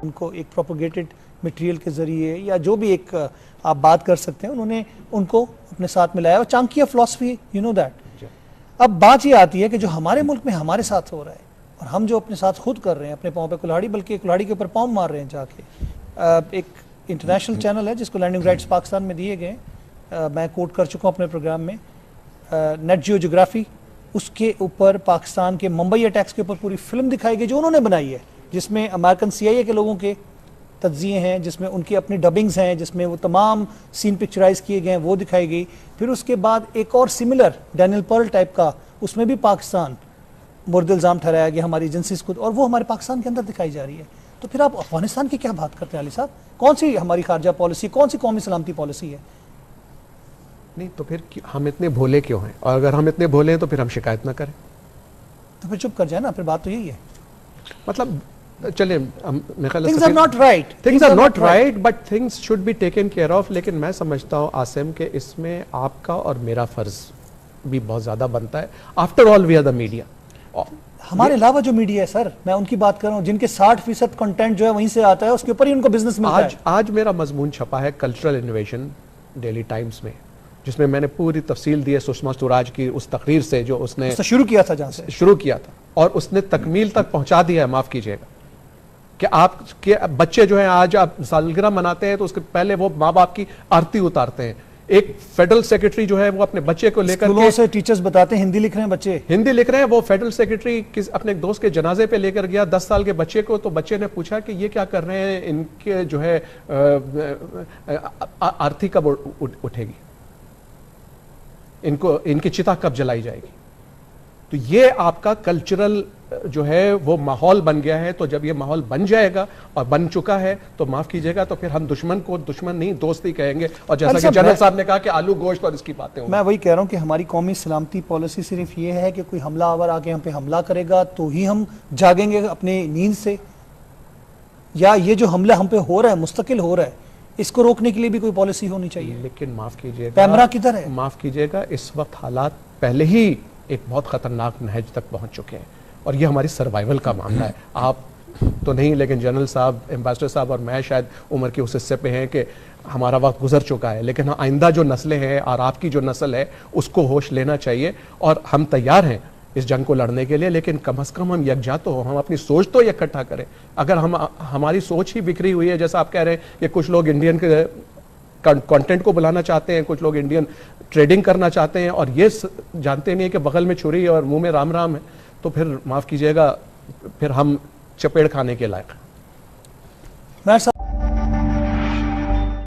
उनको एक propagated material के ज़रिए या जो भी एक आप बात कर सकते हैं, उन्होंने उनको अपने साथ मिलाया और Chanakya philosophy, you know that. अब बात ये आती है कि जो हमारे मुल्क में हमारे साथ हो रहा है और हम जो अपने साथ खुद कर रहे हैं, अपने पाँव पे कुल्हाड़ी, बल्कि कुल्हाड़ी के ऊपर पाँव मार रहे हैं जाके। एक इंटरनेशनल चैनल है जिसको लैंडिंग राइट्स पाकिस्तान में दिए गए, मैं कोट कर चुका हूँ अपने प्रोग्राम में, नेट जियो जोग्राफी, उसके ऊपर पाकिस्तान के मुंबई अटैक्स के ऊपर पूरी फिल्म दिखाई गई जो उन्होंने बनाई है, जिसमें अमेरिकन CIA के लोगों के तज्जिए हैं, जिसमें उनकी अपनी डबिंग्स हैं, जिसमें वो तमाम सीन पिक्चराइज किए गए हैं, वो दिखाई गई। फिर उसके बाद एक और सिमिलर डैनियल पर्ल टाइप का, उसमें भी पाकिस्तान मुर्द इल्ज़ाम ठहराया गया हमारी एजेंसीज को, और वो हमारे पाकिस्तान के अंदर दिखाई जा रही है। तो फिर आप अफगानिस्तान की क्या बात करते हैं अली साहब? कौन सी हमारी खारजा पॉलिसी, कौन सी कौमी सलामती पॉलिसी है? नहीं तो फिर हम इतने भोले क्यों हैं? और अगर हम इतने भोले हैं तो फिर हम शिकायत ना करें, तो फिर चुप कर जाए ना, फिर बात तो यही है। मतलब चले, things are not right, things are not right, but things should be taken care of. लेकिन मैं समझता हूँ आसिम के इसमें आपका और मेरा फर्ज भी बहुत ज्यादा बनता है। After all we are the media. हमारे अलावा जो मीडिया है सर, मैं उनकी बात कर रहा हूँ, जिनके 60% कंटेंट जो है वहीं से आता है, उसके ऊपर ही उनको बिजनेस मिलता है। आज मेरा मजमून छपा है कल्चरल इनोवेशन डेली टाइम्स में, जिसमें मैंने पूरी तफसील दी है सुषमा स्वराज की उस तकरीर से जो उसने शुरू किया था, जहाँ से शुरू किया था, और उसने तकमील तक पहुंचा दिया है। माफ कीजिएगा कि आपके बच्चे जो हैं आज आप सालगिरह मनाते हैं तो उसके पहले वो माँ बाप की आरती उतारते हैं। एक फेडरल सेक्रेटरी जो है वो अपने बच्चे को लेकर स्कूलों से टीचर्स बताते हैं हिंदी लिख रहे हैं, बच्चे हिंदी लिख रहे हैं। वो फेडरल सेक्रेटरी अपने एक दोस्त के जनाजे पे लेकर गया 10 साल के बच्चे को, तो बच्चे ने पूछा कि ये क्या कर रहे हैं, इनके जो है आरती कब उठेगी, इनको इनकी चिता कब जलाई जाएगी। तो ये आपका कल्चरल जो है वो माहौल बन गया है। तो जब ये माहौल बन जाएगा और बन चुका है तो माफ कीजिएगा, तो फिर हम दुश्मन को दुश्मन नहीं दोस्त ही कहेंगे। और जैसा कि जनरल साहब ने कहा कि आलू गोश्त और इसकी बातें, मैं वही कह रहा हूं कि हमारी कौमी सलामती पॉलिसी सिर्फ ये है कि कोई हमलावर आके हम पे हमला करेगा तो ही हम जागेंगे अपने नींद से, या ये जो हमला हम पे हो रहा है, मुस्तकिल हो रहा है, इसको रोकने के लिए भी कोई पॉलिसी होनी चाहिए। लेकिन माफ कीजिएगा, कैमरा किधर है? माफ कीजिएगा, इस वक्त हालात पहले ही एक बहुत खतरनाक नहज तक पहुंच चुके हैं और ये हमारी सर्वाइवल का मामला है। आप तो नहीं, लेकिन जनरल साहब, एम्बेसडर साहब और मैं शायद उम्र के उस हिस्से पे हैं कि हमारा वक्त गुजर चुका है। लेकिन आइंदा जो नस्लें हैं और आपकी जो नस्ल है उसको होश लेना चाहिए, और हम तैयार हैं इस जंग को लड़ने के लिए। लेकिन कम से कम हम यकजा तो हो, हम अपनी सोच तो इकट्ठा करें। अगर हमारी सोच ही बिखरी हुई है, जैसा आप कह रहे हैं कि कुछ लोग इंडियन के कंटेंट को बुलाना चाहते हैं, कुछ लोग इंडियन ट्रेडिंग करना चाहते हैं, और ये जानते नहीं है कि बगल में छुरी और मुंह में राम राम है, तो फिर माफ कीजिएगा, फिर हम चपेड़ खाने के लायक हैं।